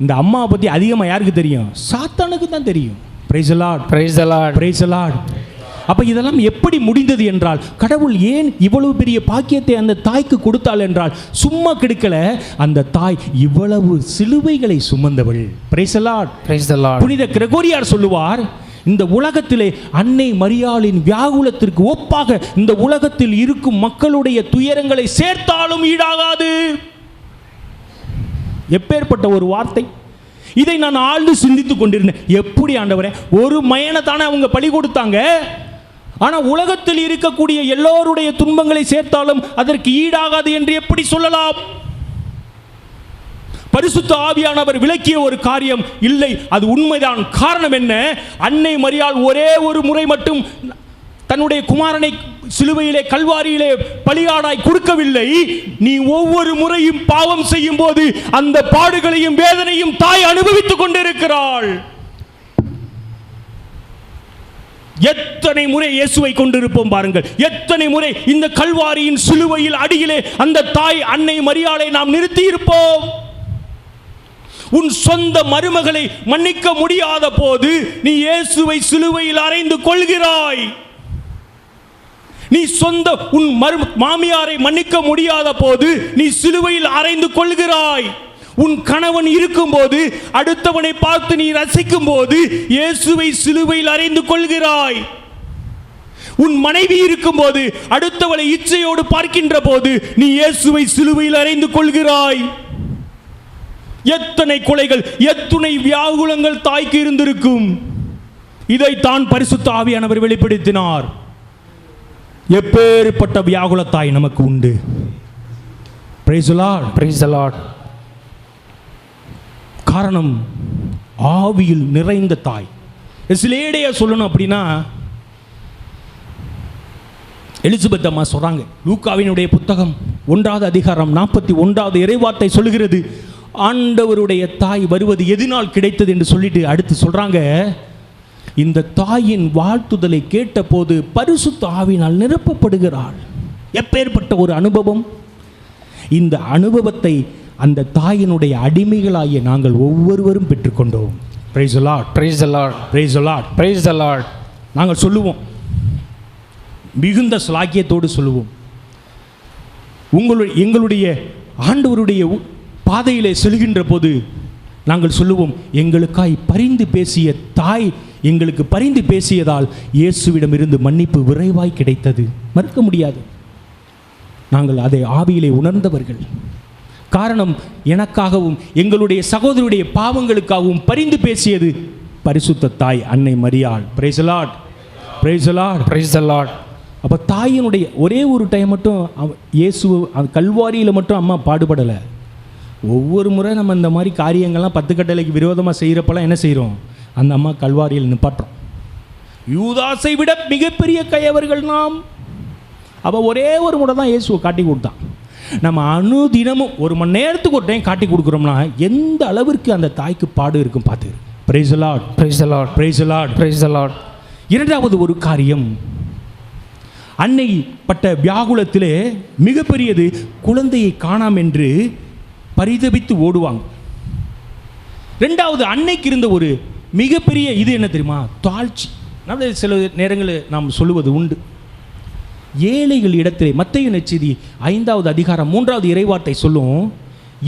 இந்த அம்மாவை பற்றி அதிகமாக யாருக்கு தெரியும்? சாத்தானுக்கு தான் தெரியும். Price the lord, praise the lord, praise the Lord. அப்போ இதெல்லாம் எப்படி முடிந்தது என்றால், கடவுள் ஏன் இவ்வளவு பெரிய பாக்கியத்தை அந்த தாய்க்கு கொடுத்தாள் என்றால், சும்மா கிடைக்கல, அந்த தாய் இவ்வளவு சிலுவைகளை சுமந்தவள். Praise the lord, praise the lord. புனித கிரகோரியார் சொல்லுவார், இந்த உலகத்திலே அன்னை மரியாளின் வியாகுலத்திற்கு ஒப்பாக இந்த உலகத்தில் இருக்கும் மக்களுடைய துயரங்களை சேர்த்தாலும் ஈடாகாது. எப்பேற்பட்ட ஒரு வார்த்தை! இதை நான் ஆழ்ந்து சிந்தித்துக் கொண்டிருந்தேன். எப்படி ஆண்டவரே, ஒரு மயனை தானே அவங்க பலி கொடுத்தாங்க, ஆனால் உலகத்தில் இருக்கக்கூடிய எல்லோருடைய துன்பங்களை சேர்த்தாலும் அதற்கு ஈடாகாது என்று எப்படி சொல்லலாம்? பரிசுத்த ஆவியானவர் விளக்கிய ஒரு காரியம் இல்லை, அது உண்மைதான். காரணம் என்ன? அன்னை மரியாள் ஒரே ஒரு முறை மட்டும் தன்னுடைய குமாரனை சிலுவையிலே கல்வாரியிலே பலியாடாய் கொடுக்கவில்லை. நீ ஒவ்வொரு முறையும் பாவம் செய்யும் போது அந்த பாடுகளையும் வேதனையும் தாய் அனுபவித்துக் கொண்டிருக்கிறாள். எத்தனை முறை இயேசுவை கொண்டிருப்போம் பாருங்கள். எத்தனை முறை இந்த கல்வாரியின் சிலுவையில் அடியிலே அந்த தாய் அன்னை மரியாளை நாம் நிறுத்தி இருப்போம். உன் சொந்த மருமகளை மன்னிக்க முடியாத போது நீ இயேசுவை சிலுவையில் அறைந்து கொள்கிறாய். நீ சொந்த உன் மாமியாரை மன்னிக்க முடியாத போது நீ சிலுவையில் அறைந்து கொள்கிறாய். உன் கணவன் இருக்கும்போது அடுத்தவனை பார்த்து நீ ரசிக்கும் போது இயேசுவை சிலுவையில் அறைந்து கொள்கிறாய். உன் மனைவி இருக்கும்போது அடுத்தவளை இச்சையோடு பார்க்கின்ற போது நீ இயேசுவை சிலுவையில் அறைந்து கொள்கிறாய். எத்தனை கொலைகள், எத்தனை வியாகுலங்கள் தாய்க்கு இருந்திருக்கும். இதைத்தான் பரிசுத்த ஆவியானவர் வெளிப்படுத்தினார். எப்பேற்பட்ட வியாகுல தாய் நமக்கு உண்டு. Price the lord, praise the lord. காரணம், ஆவியில் நிறைந்த தாய். சிலேடையா சொல்லணும் அப்படின்னா, எலிசபெத் அம்மா சொல்றாங்க, லூக்காவினுடைய புத்தகம் 1வது அதிகாரம் 41வது இறைவார்த்தை சொல்லுகிறது, ஆண்டவருடைய தாய் வருவது எதனால் கிடைத்தது என்று சொல்லிட்டு அடுத்து சொல்றாங்க, இந்த தாயின் வாழ்த்துதலை கேட்டபோது பரிசுத்த ஆவியினால் நிரப்பப்படுகிறாள். எப்பேற்பட்ட ஒரு அனுபவம்! இந்த அனுபவத்தை அந்த தாயினுடைய அடிமைகளாகிய நாங்கள் ஒவ்வொருவரும் பெற்றுக்கொண்டோம். Praise the lord, praise the lord, praise the lord, praise the lord. நாங்கள் சொல்லுவோம், மிகுந்த ஸ்லாக்கியத்தோடு சொல்லுவோம், எங்களுடைய ஆண்டவருடைய பாதையிலே செல்கின்ற போது நாங்கள் சொல்லுவோம், எங்களுக்காய் பரிந்து பேசிய தாய் எங்களுக்கு பரிந்து பேசியதால் இயேசுவிடம் இருந்து மன்னிப்பு விரைவாய் கிடைத்தது. மறுக்க முடியாது. நாங்கள் அதை ஆவியிலே உணர்ந்தவர்கள். காரணம், எனக்காகவும் எங்களுடைய சகோதரருடைய பாவங்களுக்காகவும் பரிந்து பேசியது பரிசுத்த தாய் அன்னை மரியாள். Price the lord, praise the lord, praise the Lord. அப்போ தாயினுடைய ஒரே ஒரு டைம் மட்டும் இயேசு கல்வாரியில் மட்டும் அம்மா பாடுபடலை, ஒவ்வொரு முறை நம்ம இந்த மாதிரி காரியங்கள்லாம் 10 கட்டளைக்கு விரோதமாக செய்கிறப்பெல்லாம் என்ன செய்கிறோம்? அந்த அம்மா கல்வாரியில் நிப்பாட்டுறோம். யூதாசை விட மிகப்பெரிய கயவர்கள் நாம். அவள் ஒரே ஒரு முறை தான் இயேசுவை காட்டி கொடுத்தான். நம்ம அனுதினமும் 1 மணி நேரத்துக்கு ஒரு டைம் காட்டி கொடுக்குறோம்னா எந்த அளவிற்கு அந்த தாய்க்கு பாடு இருக்கும் பார்த்து. Price the lord, praise the lord, praise the lord, praise the Lord. இரண்டாவது ஒரு காரியம், அன்னை பட்ட வியாகுலத்திலே மிகப்பெரியது குழந்தையை காணாம் என்று பரிதபித்து ஓடுவாங்க. ரெண்டாவது, அன்னைக்கு இருந்த ஒரு மிகப்பெரிய இது என்ன தெரியுமா? தாழ்ச்சி. நம்ம சில நேரங்களில் நாம் சொல்லுவது உண்டு, ஏழைகள் இடத்திலே மத்தேயு நற்செய்தி 5வது அதிகாரம் 3வது இறைவார்த்தை சொல்லும்,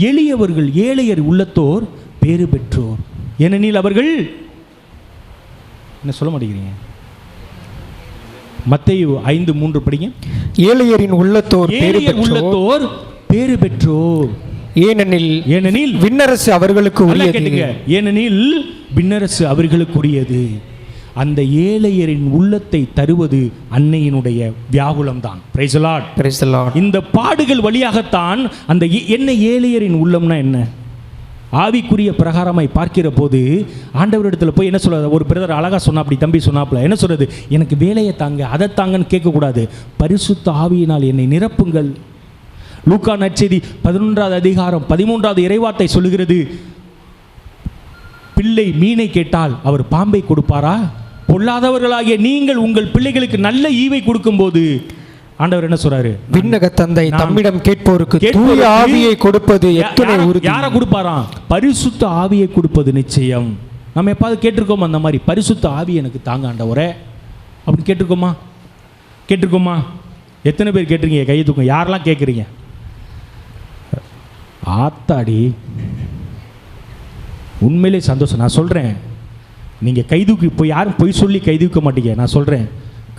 எளியவர்கள் ஏழையர் உள்ளத்தோர் பேறு பெற்றோர், ஏனெனில் அவர்கள் என்ன சொல்ல மாட்டேங்கிறீங்க? மத்தேயு 5:3 படிங்க. ஏழையரின் உள்ளத்தோர் பேறு பெற்றோர், ஏனெனில் விண்ணரசு அவர்களுக்கு உரியது. ஏனெனில் விண்ணரசு அவர்களுக்குரியது. அந்த ஏழையரின் உள்ளத்தை தருவது அன்னையினுடைய வியாகுலம் தான். Price the lord, praise the Lord. இந்த பாடுகள் வழியாகத்தான் அந்த என்ன ஏழையரின் உள்ளம்னா என்ன? ஆவிக்குரிய பிரகாரமாய் பார்க்கிற போது ஆண்டவரிடத்தில் போய் என்ன சொல்றது? ஒரு பிரதர் அழகாக சொன்னா, அப்படி தம்பி சொன்னாப்புல என்ன சொல்றது? எனக்கு வேலையை தாங்க, அதை தாங்கன்னு கேட்கக்கூடாது. பரிசுத்த ஆவியினால் என்னை நிரப்புங்கள். லூக்கா நற்செய்தி 11வது அதிகாரம் 13வது இறைவார்த்தை சொல்லுகிறது, பிள்ளை மீனை கேட்டால் அவர் பாம்பை கொடுப்பாரா? பொல்லாதவர்களாகிய நீங்கள் உங்கள் பிள்ளைகளுக்கு நல்ல ஈவை கொடுக்கும்போது ஆண்டவர் என்ன சொல்றாரு? விண்ணக தந்தை தம்மிடம் கேட்போருக்கு தூய ஆவியை கொடுப்பது எத்தனை உறுதி. யாரை கொடுப்பாராம்? பரிசுத்த ஆவியை கொடுப்பது நிச்சயம். நம்ம எப்பாவது கேட்டிருக்கோமா அந்த மாதிரி? பரிசுத்த ஆவி எனக்கு தாங்க ஆண்டவரே அப்படின்னு கேட்டிருக்கோமா? எத்தனை பேர் கேட்டிருக்கீங்க? கையை தூக்கம். யாரெல்லாம் கேட்குறீங்க? ஆத்தாடி, உண்மையிலே சந்தோஷம். நான் சொல்கிறேன், நீங்கள் கைதூக்கி போய் யாரும் பொய் சொல்லி கைதூக்க மாட்டீங்க. நான் சொல்கிறேன்,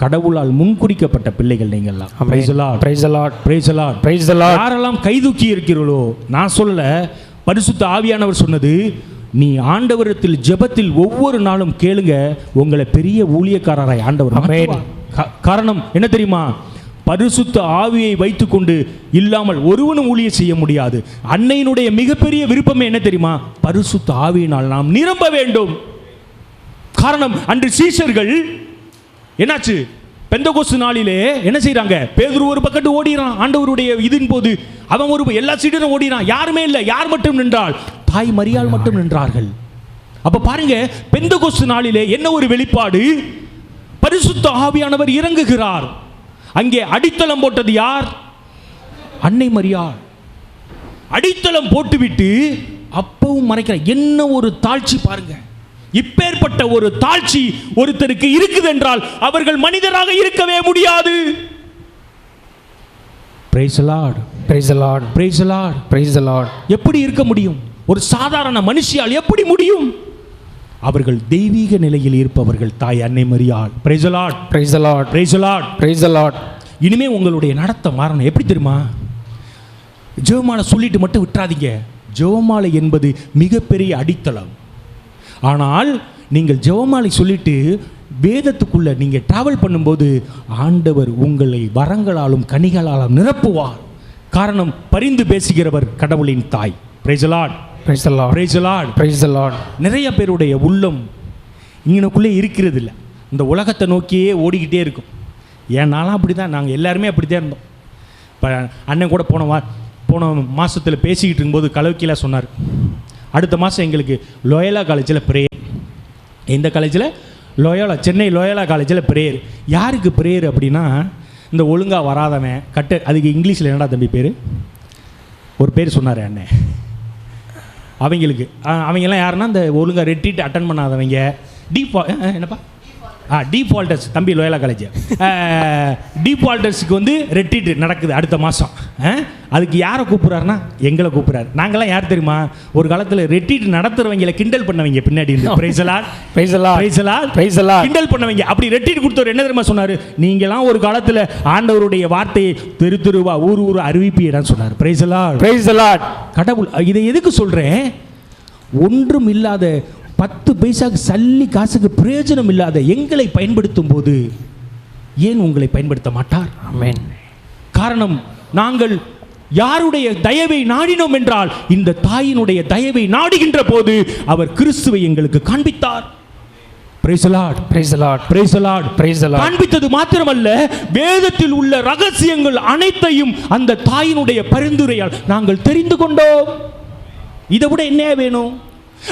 கடவுளால் முன்குறிக்கப்பட்ட பிள்ளைகள் நீங்கள்லாம். Price the lord, praise the lord, praise the lord, praise the Lord. யாரெல்லாம் கைதூக்கி இருக்கிறீர்களோ, நான் சொல்லல, பரிசுத்த ஆவியானவர் சொன்னது, நீ ஆண்டவரத்தில் ஜெபத்தில் ஒவ்வொரு நாளும் கேளுங்க, உங்களை பெரிய ஊழியக்காரராய் ஆண்டவர் மாற்றுவார். காரணம் என்ன தெரியுமா? பரிசுத்த ஆவியை வைத்துக்கொண்டு இல்லாமல் ஒருவனும் ஊழியம் செய்ய முடியாது. அன்னையினுடைய மிகப்பெரிய விருப்பமே என்ன தெரியுமா? பரிசுத்த ஆவியினால் நாம் நிரம்ப வேண்டும். காரணம், அன்று சீஷர்கள் என்னாச்சு? பெந்தகோஸ்து நாளிலே என்ன செய்றாங்க? பேதுரு ஒரு பக்கத்து ஓடிறான் ஆண்டவருடைய இதன் போது, அவன் ஒரு எல்லா சீடரும் ஓடிறான். யாருமே இல்லை. யார் மட்டும் நின்றாள்? தாய் மரியாள் மட்டும் நின்றார்கள். அப்ப பாருங்க, பெந்தகோஸ்து நாளிலே என்ன ஒரு வெளிப்பாடு! பரிசுத்த ஆவியானவர் இறங்குகிறார். அங்கே அடித்தளம் போட்டது யார்? அன்னை மரியாள். அடித்தளம் போட்டுவிட்டு அப்பவும் மறைக்கிறார். என்ன ஒரு தாழ்ச்சி பாருங்க! இப்பேற்பட்ட ஒரு தாழ்ச்சி ஒருத்தருக்கு இருக்குது என்றால் அவர்கள் மனிதராக இருக்கவே முடியாது. Price the lord, praise the lord, praise the lord, praise the Lord. எப்படி இருக்க முடியும்? ஒரு சாதாரண மனுஷியால் எப்படி முடியும்? அவர்கள் தெய்வீக நிலையில் இருப்பவர்கள் தாய் அன்னை மரியாள். Price the lord, praise the lord, praise the lord, praise the Lord. இனிமே உங்களுடைய நடத்தை மாறணும். எப்படி தெரியுமா? ஜெபமாலை சொல்லிட்டு மட்டும் விட்டுறாதீங்க. ஜெபமாலை என்பது மிகப்பெரிய அடித்தளம். ஆனால் நீங்கள் ஜெபமாலை சொல்லிட்டு வேதத்துக்குள்ள நீங்கள் டிராவல் பண்ணும்போது ஆண்டவர் உங்களை வரங்களாலும் கனிகளாலும் நிரப்புவார். காரணம், பரிந்து பேசுகிறவர் கடவுளின் தாய். Price the lord, praise the lord, praise the lord, praise the Lord. நிறைய பேருடைய உள்ளம் இங்கனுக்குள்ளே இருக்கிறது இல்லை, இந்த உலகத்தை நோக்கியே ஓடிக்கிட்டே இருக்கும். ஏன்னாலும் அப்படி தான், நாங்கள் எல்லாருமே அப்படி தான் இருந்தோம். இப்போ அண்ணன் கூட போன மாதத்தில் பேசிக்கிட்டு இருக்கும்போது கலவைக்கிலாம் சொன்னார், அடுத்த மாதம் எங்களுக்கு லோயலா காலேஜில் ப்ரேயர். எந்த காலேஜில்? லோயலா, சென்னை லோயலா காலேஜில் ப்ரேயர். யாருக்கு ப்ரேயர் அப்படின்னா, இந்த ஒழுங்காக வராதவன் அதுக்கு இங்கிலீஷில் என்னடா தம்பி பேர்? ஒரு பேர் சொன்னார் அண்ணன். அவங்கெல்லாம் யாருன்னா, இந்த ஒழுங்காக ரெட்ரீட் அட்டன் பண்ணாதவங்க, என்னப்பா டீஃபால்டர்ஸ். தம்பி லோயலா காலேஜ் டீஃபால்டர்ஸுக்கு வந்து ரெட்ரீட் நடக்குது அடுத்த மாதம். அதுக்கு யாரை கூப்பிட்றாருன்னா எங்களை கூப்பிட்றாரு. நாங்கள்லாம் யார் தெரியுமா? ஒரு காலத்தில் ரெட்ரீட் நடத்துகிறவங்களை கிண்டல் பண்ணவங்க, பின்னாடி இருந்து கிண்டல் பண்ணவங்க. அப்படி ரெட்ரீட் கொடுத்தவர் என்ன தெரியுமா சொன்னார்? நீங்களாம் ஒரு காலத்தில் ஆண்டவருடைய வார்த்தையை தெரு தெருவா ஊர் ஊர் அறிவிப்பீடான்னு சொன்னார். Price the lord, praise the lord. கடவுள் இதை எதுக்கு சொல்கிறேன்? ஒன்றும் இல்லாத 10 பைசாக்கு சல்லி காசுக்கு பிரயோஜனம் இல்லாத எங்களை பயன்படுத்தும் போது ஏன் உங்களை பயன்படுத்த மாட்டார்? ஆமென். காரணம், நாங்கள் யாருடைய தயவை நாடினோம் என்றால் இந்த தாயினுடைய தயவை நாடுகின்ற போது அவர் கிறிஸ்துவை எங்களுக்கு காண்பித்தார். Praise the Lord. Praise the Lord. Praise the Lord. Praise the Lord. காண்பித்தது மாத்திரமல்ல, வேதத்தில் உள்ள ரகசியங்கள் அனைத்தையும் அந்த தாயினுடைய பரிந்துரையால் நாங்கள் தெரிந்து கொண்டோம். இதை விட என்ன வேணும்?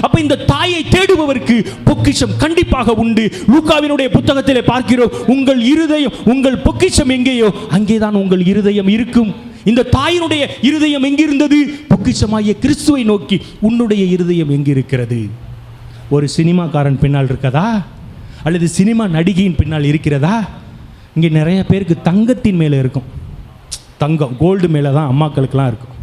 அப்ப இந்த தாயை தேடுபவருக்கு பொக்கிஷம் கண்டிப்பாக உண்டு. லூக்காவினுடைய புத்தகத்திலே பார்க்கிறோம், உங்கள் இருதயம், உங்கள் பொக்கிஷம் எங்கேயோ அங்கேதான் உங்கள் இருதயம் இருக்கும். இந்த தாயினுடைய இருதயம் எங்கிருந்தது? பொக்கிஷமாகிய கிறிஸ்துவை நோக்கி. உன்னுடைய இருதயம் எங்கிருக்கிறது? ஒரு சினிமாக்காரன் பின்னால் இருக்கதா, அல்லது சினிமா நடிகையின் பின்னால் இருக்கிறதா? இங்கே நிறைய பேருக்கு தங்கத்தின் மேலே இருக்கும். தங்கம், கோல்டு மேலே தான் அம்மாக்களுக்கெல்லாம் இருக்கும்.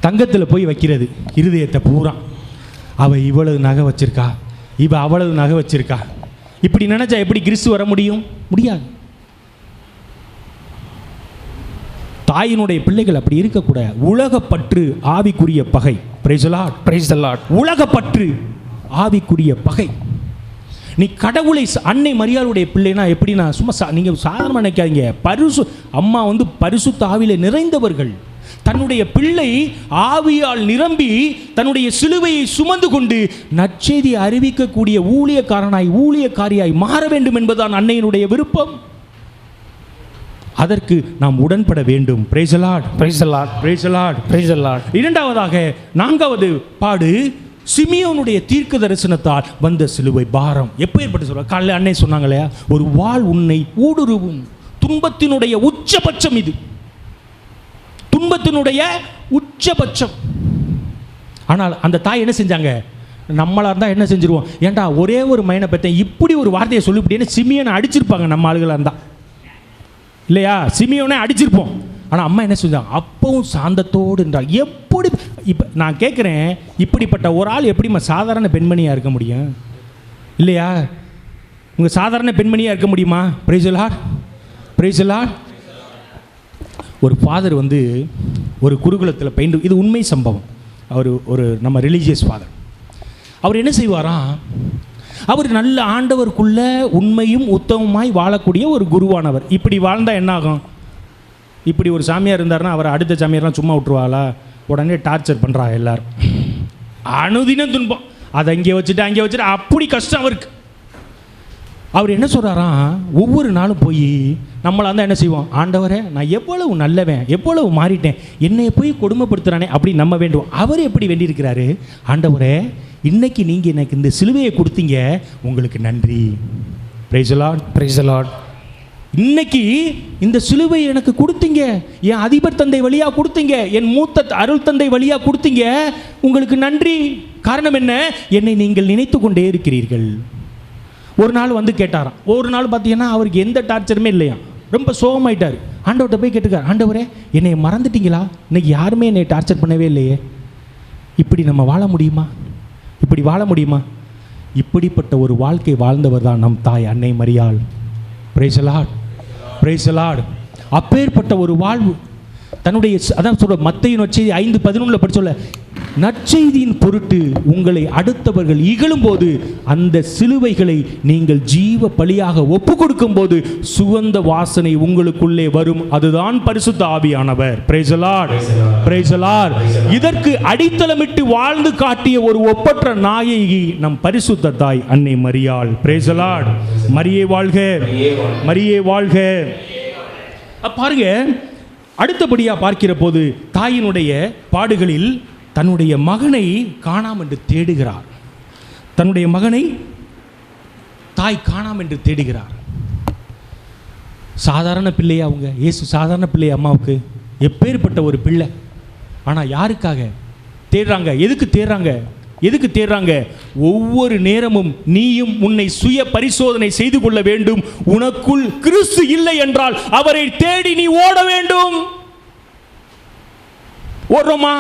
தங்கத்தில் போய் வைக்கிறது இருதயத்தை பூரா. அவள் இவ்வளவு நகை வச்சிருக்கா, இவ அவ்வளவு நகை வச்சிருக்கா. இப்படி நினைச்சா எப்படி கிறிஸ்து வர முடியும்? முடியாது. தாயினுடைய பிள்ளைகள் அப்படி இருக்கக்கூடாது. உலகப்பற்று ஆவிக்குரிய பகை. Praise the Lord. Praise the Lord. உலகப்பற்று ஆவிக்குரிய பகை. நீ கடவுளை, அன்னை மரியாளுடைய பிள்ளைனா எப்படின்னா, சும்மா நீங்கள் சாதாரணமாக நினைக்காதீங்க. அம்மா பரிசுத்த ஆவியிலே நிறைந்தவர்கள். தன்னுடைய பிள்ளை ஆவியால் நிரம்பி தன்னுடைய சிலுவையை சுமந்து கொண்டு நற்செய்தி அறிவிக்கக்கூடிய ஊழியக்காரியாய் மாற வேண்டும் என்பதுதான் அன்னையினுடைய விருப்பம். அதற்கு நாம் உடன்பட வேண்டும். Praise the Lord. Praise the Lord. Praise the Lord. Praise the Lord. இரண்டாவதாக, நான்காவது பாடு, சிமியோனுடைய தீர்க்க தரிசனத்தால் வந்த சிலுவை பாரம். எப்பேற்பட்டு சொல்ற? காலையில் அன்னை சொன்னாங்க இல்லையா, ஒரு வாள் உன்னை ஊடுருவும். துன்பத்தினுடைய உச்சபட்சம் இது, துன்பத்தினுடைய உச்சபட்சம். ஆனால் அந்த தாய் என்ன செஞ்சாங்க? நம்மளா இருந்தால் என்ன செஞ்சிருவோம்? ஏன்டா ஒரே ஒரு மைனை பற்றி இப்படி ஒரு வார்த்தையை சொல்லிவிட்டேன்னு சிமியோனை அடிச்சிருப்பாங்க நம்ம ஆளுகளாக இருந்தால், இல்லையா? சிமியோனை அடிச்சிருப்போம். ஆனால் அம்மா என்ன செஞ்சாங்க? அப்பவும் சாந்தத்தோடு என்றால் எப்படி? இப்போ நான் கேட்குறேன், இப்படிப்பட்ட ஒரு ஆள் எப்படிம்மா சாதாரண பெண்மணியாக இருக்க முடியும்? இல்லையா? உங்கள் சாதாரண பெண்மணியாக இருக்க முடியுமா? Praise the Lord. Praise the Lord. ஒரு ஃபாதர் ஒரு குருகுலத்தில் பயின்று, இது உண்மை சம்பவம். ஒரு நம்ம ரிலீஜியஸ் ஃபாதர். அவர் என்ன செய்வாராம்? அவர் நல்ல ஆண்டவருக்குள்ள உண்மையும் உத்தமமாய் வாழக்கூடிய ஒரு குருவானவர். இப்படி வாழ்ந்தால் என்ன ஆகும்? இப்படி ஒரு சாமியார் இருந்தார்னா அவர் அடுத்த சாமியார்லாம் சும்மா விட்டுருவாளா? உடனே டார்ச்சர் பண்ணுறா எல்லாரும். அனுதினம் துன்பம், அதை அங்கே வச்சுட்டு அப்படி கஷ்டம் அவருக்கு. அவர் என்ன சொல்கிறாராம்? ஒவ்வொரு நாளும் போய் நம்மளாக இருந்தால் என்ன செய்வோம்? ஆண்டவரே, நான் எவ்வளவு நல்லவன், எவ்வளவு மாறிட்டேன், என்னை போய் கொடுமைப்படுத்துகிறானே அப்படி நம்ம வேண்டுவோம். அவர் எப்படி வேண்டியிருக்கிறாரு? ஆண்டவரே, இன்னைக்கு நீங்கள் எனக்கு இந்த சிலுவையை கொடுத்தீங்க, உங்களுக்கு நன்றி. Praise the Lord. Praise the Lord. இன்னைக்கு இந்த சிலுவை எனக்கு கொடுத்தீங்க, என் அதிபர் தந்தை வழியாக கொடுத்தீங்க, என் மூத்த அருள் தந்தை வழியாக கொடுத்தீங்க, உங்களுக்கு நன்றி. காரணம் என்ன? என்னை நீங்கள் நினைத்து கொண்டே இருக்கிறீர்கள். ஒரு நாள் கேட்டாராம். ஒரு நாள் பார்த்தீங்கன்னா அவருக்கு எந்த டார்ச்சருமே இல்லையா, ரொம்ப சோகமாயிட்டார். ஆண்டவர்கிட்ட போய் கேட்டுக்கார், ஆண்டவரே, என்னை மறந்துட்டீங்களா? இன்னைக்கு யாருமே என்னை டார்ச்சர் பண்ணவே இல்லையே, இப்படி நம்ம வாழ முடியுமா? இப்படி வாழ முடியுமா? இப்படிப்பட்ட ஒரு வாழ்க்கை வாழ்ந்தவர் தான் நம் தாய் அன்னை மரியாள். Praise the Lord. Praise the Lord. அப்பேற்பட்ட ஒரு வாழ்வு தன்னுடைய, அதான் சொல்ற மத்தேயு நற்செய்தி 5:11 படிச்சோல்ல, நற்செய்தியின் பொருட்டு உங்களை அடுத்தவர்கள் இகழும் போது அந்த சிலுவைகளை நீங்கள் ஜீவ பலியாக ஒப்பு கொடுக்கும் போது சுகந்த வாசனை உங்களுக்குள்ளே வரும். அதுதான் பரிசுத்த ஆவியானவர். Praise the Lord. Praise the Lord. இதற்கு அடித்தளமிட்டு வாழ்ந்து காட்டிய ஒரு ஒப்பற்ற நாயகி நம் பரிசுத்த தாய் அன்னை மரியாள். Praise the Lord. மரியே வாழ்க, மரியே வாழ்க. பாருங்க, அடுத்தபடியாக பார்க்கிற போது தாயினுடைய பாடுகளில் தன்னுடைய மகனை காணாம் என்று தேடுகிறார். தன்னுடைய மகனை தாய் காணாம் என்று தேடுகிறார். சாதாரண பிள்ளையா அவங்க? இயேசு சாதாரண பிள்ளையா அம்மாவுக்கு? எப்பேற்பட்ட ஒரு பிள்ளை. ஆனால் யாருக்காக தேடுறாங்க? எதுக்கு தேடுறாங்க? ஒவ்வொரு நேரமும் நீயும் உன்னை சுய பரிசோதனை செய்து கொள்ள வேண்டும். உனக்குள் கிறிஸ்து இல்லை என்றால் அவரை தேடி நீ ஓட வேண்டும். ஓடுறோமா?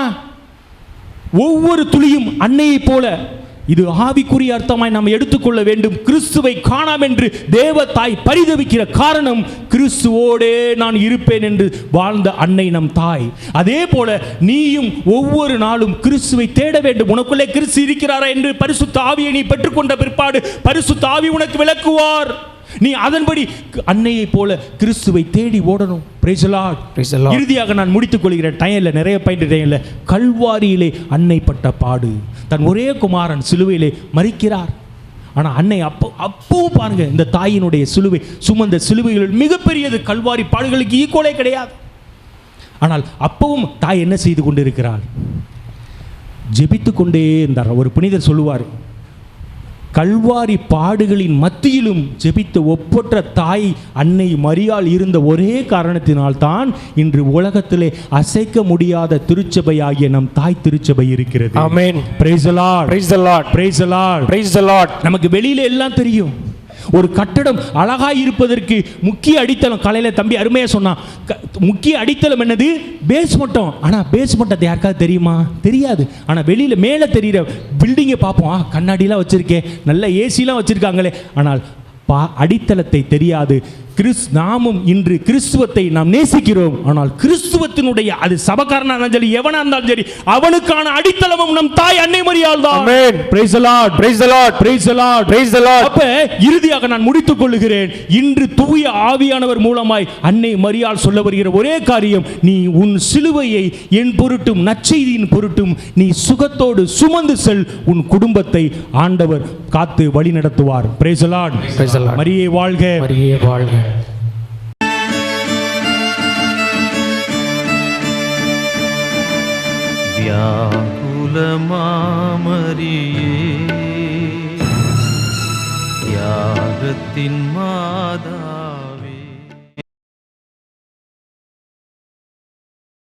ஒவ்வொரு துளியும் அன்னையை போல இது ஆவிக்குரிய அர்த்தமாய் நாம் எடுத்துக்கொள்ள வேண்டும். கிறிஸ்துவை காணாம் என்று தேவ தாய் பரிதவிக்கிற காரணம், கிறிஸ்துவோடே நான் இருப்பேன் என்று வாழ்ந்த அன்னை நம் தாய். அதே போல நீயும் ஒவ்வொரு நாளும் கிறிஸ்துவை தேட வேண்டும். உனக்குள்ளே கிறிஸ்து இருக்கிறாரா என்று பரிசுத்த ஆவியை நீ பெற்றுக்கொண்ட பிற்பாடு பரிசுத்த ஆவி உனக்கு விளக்குவார். நீ அதன்படி அன்னையை போல கிறிஸ்துவை தேடி ஓடணும். Praise the Lord. Praise the Lord. இறுதியாக நான் முடித்துக் கொள்கிறேன். டைம்ல நிறைய பாயிண்ட் டைம்ல கல்வாரியிலே அன்னை பட்ட பாடு. தன் ஒரே குமாரன் சிலுவையிலே மரிக்கிறார். ஆனா அன்னை அப்பவும் பாருங்க, இந்த தாயினுடைய சிலுவை சுமந்த சிலுவைகள் மிகப்பெரியது. கல்வாரி பாடுகளுக்கு ஈக்குவலே கிடையாது. ஆனால் அப்பவும் தாய் என்ன செய்து கொண்டிருக்கிறாள்? ஜெபித்து கொண்டே இருந்தார். ஒரு புனிதர் சொல்லுவார், கல்வாரி பாடுகளின் மத்தியிலும் ஜெபித்த ஒப்பற்ற தாய் அன்னை மரியாள் இருந்த ஒரே காரணத்தினால் தான் இன்று உலகத்திலே அசைக்க முடியாத திருச்சபையாகிய நம் தாய் திருச்சபை இருக்கிறது. ஆமென். Praise the Lord. Praise the Lord. Praise the Lord. Praise the Lord. நமக்கு வெளியில எல்லாம் தெரியும். ஒரு கட்டடம் அழகாய் இருப்பதற்கு முக்கிய அடித்தளம், காலையில தம்பி அருமையா சொன்னான், முக்கிய அடித்தளம் என்னது? பேஸ்மெண்ட்டும். ஆனா பேஸ்மெண்ட் யாருக்காவது தெரியுமா? தெரியாது. ஆனா வெளியில மேல தெரியுற பில்டிங்கை பார்ப்போம், கண்ணாடிலாம் வச்சிருக்கேன், நல்ல ஏசிலாம் வச்சிருக்காங்களே, ஆனால் அடித்தளத்தை தெரியாது. நாமும் இன்று கிறிஸ்துவத்தை நாம் நேசிக்கிறோம். ஆனால் கிறிஸ்துவத்தினுடைய அது சபக்காரனா இருந்தாலும் சரி, எவனா இருந்தாலும் சரி, அவனுக்கான அடித்தளமும் நம் தாய் அன்னை மரியாள் தான். ஆமென். Praise the Lord. Praise the Lord. Praise the Lord. Praise the Lord. அப்ப இறுதியாக நான் முடித்துக் கொள்ளுகிறேன். இன்று தூய ஆவியானவர் மூலமாய் அன்னை மரியாள் சொல்ல வருகிற ஒரே காரியம், நீ உன் சிலுவையை என் பொருட்டும் நற்செய்தியின் பொருட்டும் நீ சுகத்தோடு சுமந்து செல். உன் குடும்பத்தை ஆண்டவர் காத்து வழி நடத்துவார். Praise the Lord. Praise the Lord. மரியே வாழ்க. மரியே வாழ்க. வியாகுலமாமரியே, தியாகத்தின் மாதா